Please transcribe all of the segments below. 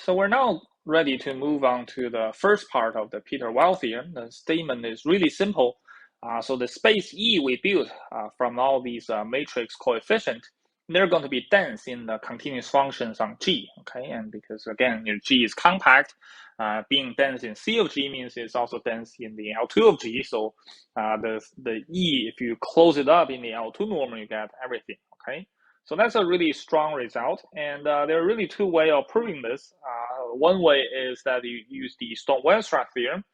So we're now ready to move on to the first part of the Peter-Weyl theorem. The statement is really simple. So the space E we built from all these matrix coefficients, they're going to be dense in the continuous functions on G, okay? And because again, your G is compact, being dense in C of G means it's also dense in the L2 of G. So the E, if you close it up in the L2 norm, you get everything, okay? So that's a really strong result, and there are really two ways of proving this. One way is that you use the Stone-Weierstrass theorem.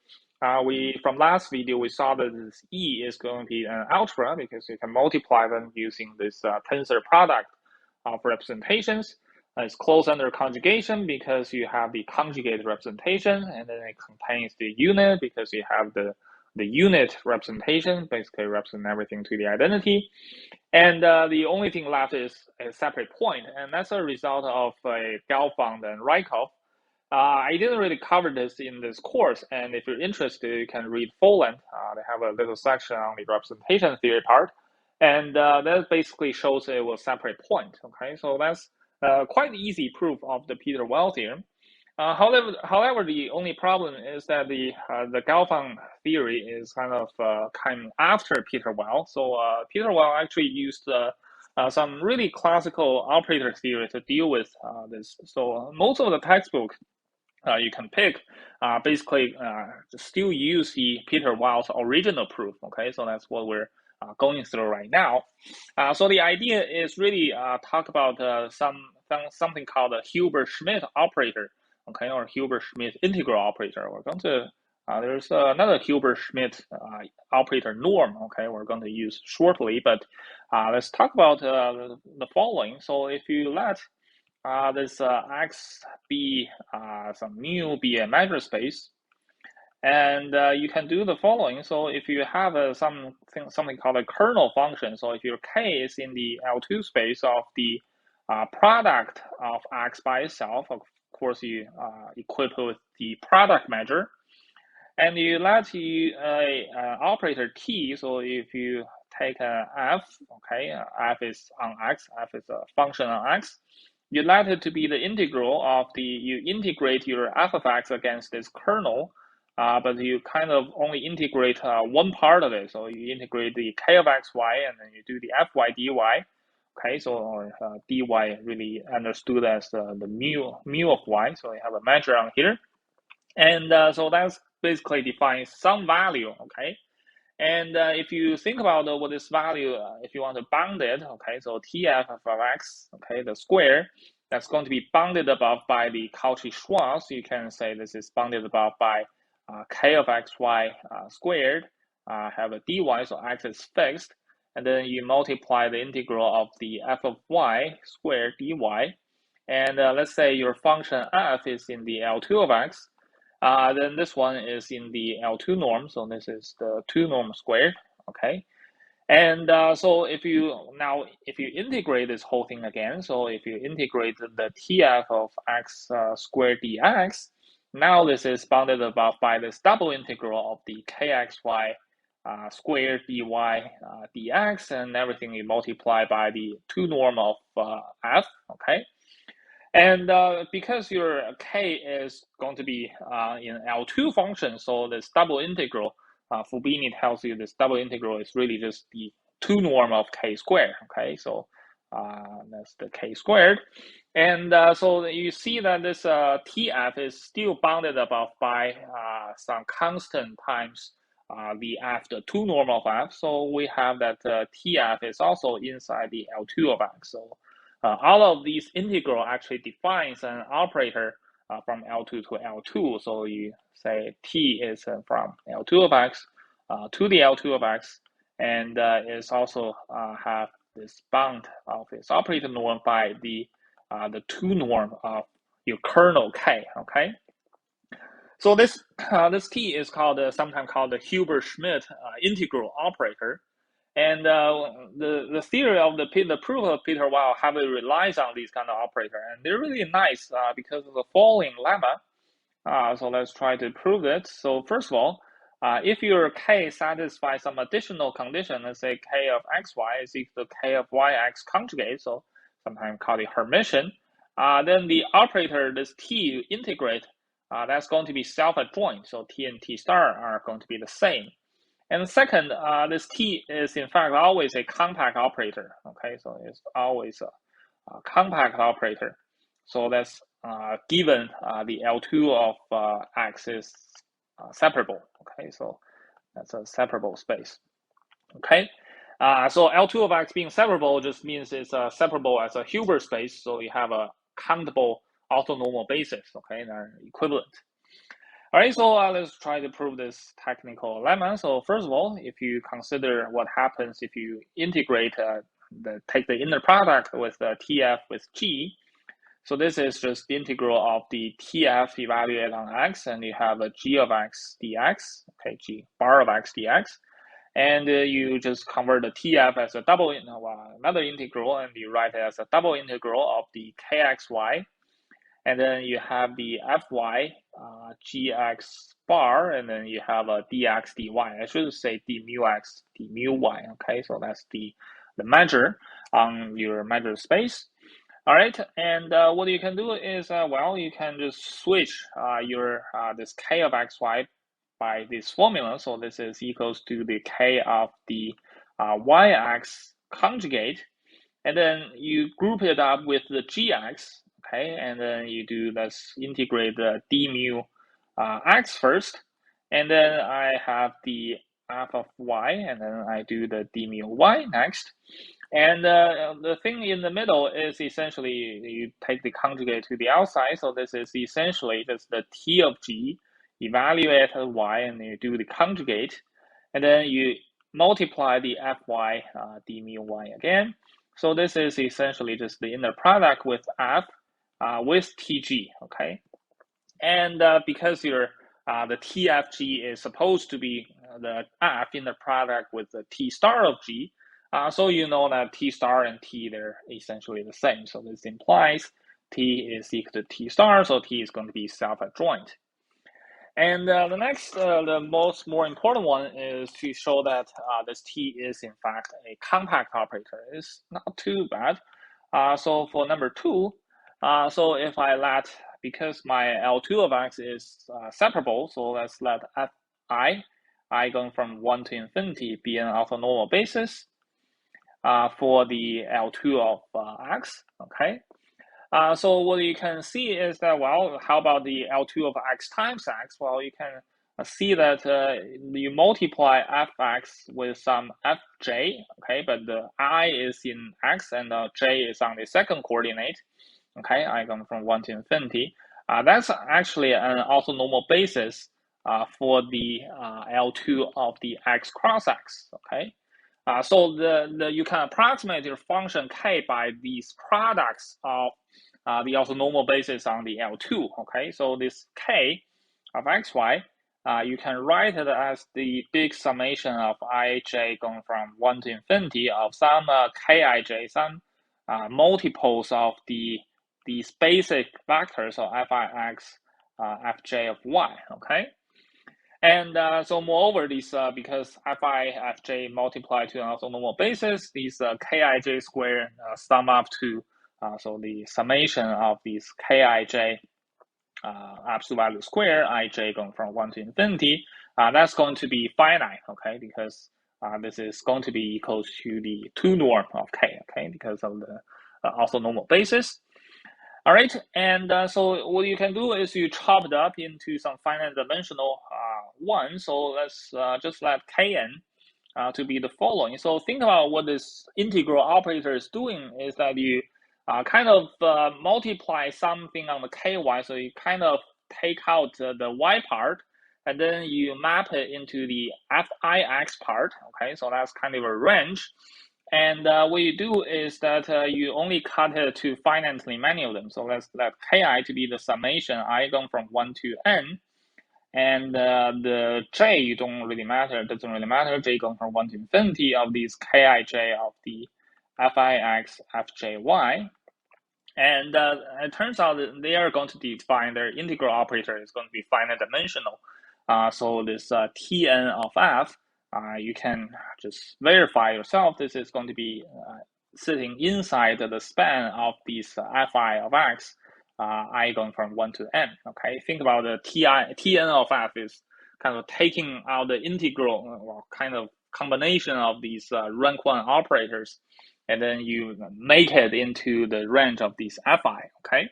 From last video, we saw that this E is going to be an algebra because you can multiply them using this tensor product of representations. It's closed under conjugation because you have the conjugate representation, and then it contains the unit because you have the unit representation, basically represent everything to the identity. And the only thing left is a separate point, and that's a result of Gelfand and Rykov. I didn't really cover this in this course, and if you're interested, you can read Folland. They have a little section on the representation theory part, and that basically shows it will separate point. Okay, so that's quite easy proof of the Peter-Weyl theorem. However, the only problem is that the Gelfand theory is kind of came after Peter-Weyl. So Peter-Weyl actually used some really classical operator theory to deal with this. So most of the textbook you can pick basically still use the Peter-Weyl's original proof. Okay, so that's what we're going through right now. So the idea is really talk about something called a Hilbert-Schmidt operator. Okay, or Hilbert-Schmidt integral operator. We're going to there's another Hilbert-Schmidt operator norm. Okay, we're going to use shortly, but let's talk about the following. So if you let this X be some mu be a measure space, and you can do the following. So if you have something called a kernel function, so if your K is in the L2 space of the product of X by itself, of course you equip with the product measure, and you let you operator T. So if you take a F, okay, F is on X, F is a function on X, you let it to be the integral of you integrate your f of x against this kernel, but you kind of only integrate one part of it. So you integrate the k of xy, and then you do the fy dy. Okay, so dy really understood as the mu of y. So you have a measure on here, and so that's basically defines some value. Okay. And if you think about what this value, if you want to bound it, okay, so Tf of x, okay, the square, that's going to be bounded above by the Cauchy-Schwarz. You can say this is bounded above by k of xy squared, have a dy, so x is fixed, and then you multiply the integral of the f of y squared dy, and let's say your function f is in the L2 of x, then this one is in the L2 norm, so this is the 2 norm squared, okay? And so if you integrate this whole thing again, so if you integrate the Tf of x squared dx, now this is bounded above by this double integral of the kxy squared dy dx, and everything you multiply by the 2 norm of f, okay? And because your k is going to be in L2 function, so this double integral, Fubini tells you this double integral is really just the 2 norm of k squared, okay? So that's the k squared. And so you see that this Tf is still bounded above by some constant times the f, the 2 norm of f. So we have that Tf is also inside the L2 of x. So all of these integral actually defines an operator from L2 to L2. So you say T is from L2 of x to the L2 of x, and is also have this bound of its operator norm by the 2 norm of your kernel K. Okay. So this T is called sometimes called the Hilbert-Schmidt integral operator. And the theory of the proof of Peter-Weyl heavily relies on these kind of operator, and they're really nice because of the following lemma. So let's try to prove it. So first of all, if your k satisfies some additional condition, let's say k of xy is equal to k of yx conjugate, so sometimes called the Hermitian, then the operator, this t you integrate, that's going to be self-adjoint. So t and t star are going to be the same. And second, this t is in fact always a compact operator. Okay, so it's always a compact operator. So that's given the L2 of X is separable. Okay, so that's a separable space. Okay, so L2 of X being separable just means it's separable as a Hilbert space. So you have a countable orthonormal basis. Okay, they're equivalent. All right, so let's try to prove this technical lemma. So first of all, if you consider what happens if you integrate take the inner product with TF with G. So this is just the integral of the TF evaluated on X, and you have a G of X dx, okay, G bar of X dx. And you just convert the TF as a double, another integral, and you write it as a double integral of the KXY. And then you have the Fy Gx bar, and then you have a dx dy. I should say d mu x, d mu y. Okay, so that's the measure on your measure space. All right, and what you can do is, well, you can just switch your this k of xy by this formula. So this is equals to the k of the yx conjugate, and then you group it up with the gx. Okay, and then you do this integrate the d mu x first, and then I have the f of y, and then I do the d mu y next. And the thing in the middle is essentially you take the conjugate to the outside. So this is essentially just the t of g, evaluate y, and you do the conjugate. And then you multiply the fy d mu y again. So this is essentially just the inner product with f with tg, okay? And because your the TFG is supposed to be the f in the product with the T star of G, so you know that T star and T, they're essentially the same. So this implies T is equal to T star, so T is going to be self-adjoint. And the next, the more important one is to show that this T is in fact a compact operator. It's not too bad. So for number 2, so if I let, because my L2 of X is separable, so let's let Fi, I going from 1 to infinity, be an orthonormal basis for the L2 of X, okay? So what you can see is that, well, how about the L2 of X times X? Well, you can see that you multiply fx with some fj, okay, but the I is in X and j is on the second coordinate, okay, I going from 1 to infinity. That's actually an orthonormal basis for the L2 of the X cross X, okay? So you can approximate your function k by these products of the orthonormal basis on the L2, okay? So this k of xy, you can write it as the big summation of ij going from 1 to infinity of some kij, some multiples of these basic vectors of fix, fj of y, okay? And so moreover, these because fi fj multiply to an orthonormal basis, these kij square sum up to so the summation of these kij absolute value square, ij going from 1 to infinity, that's going to be finite, okay, because this is going to be equal to the 2 norm of k, okay, because of the orthonormal basis. All right, and so what you can do is you chop it up into some finite dimensional one. So let's just let Kn to be the following. So think about what this integral operator is doing is that you kind of multiply something on the ky, so you kind of take out the y part, and then you map it into the fix part, okay? So that's kind of a range. And what you do is that you only cut it to finitely many of them. So let's let ki to be the summation I going from 1 to n. And the j don't really matter, doesn't really matter. J going from 1 to infinity of these kij of the fix fjy. And it turns out that they are going to define their integral operator is going to be finite dimensional. So this Tn of f, you can just verify yourself. This is going to be sitting inside the span of these fi of x, I going from 1 to n. Okay, think about the tn of f is kind of taking out the integral, or kind of combination of these rank 1 operators, and then you make it into the range of these fi. Okay.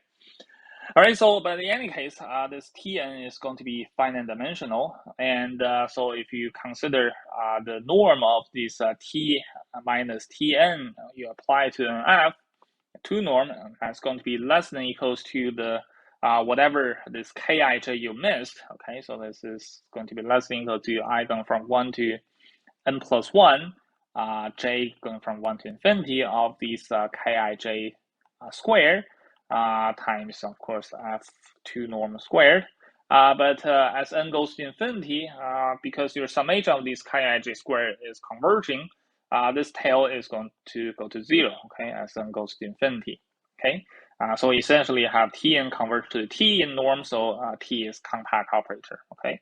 All right, so but in any case, this Tn is going to be finite dimensional, and so if you consider the norm of this T minus Tn, you apply to an F, two norm, that's going to be less than equals to the whatever this Kij you missed. Okay, so this is going to be less than equal to I going from 1 to n plus 1, j going from 1 to infinity of these Kij squared, times, of course, f2 norm squared. But as n goes to infinity, because your summation of these Kij squared is converging, this tail is going to go to 0, okay, as n goes to infinity, okay? So essentially you have Tn converge to T in norm, so T is compact operator, okay?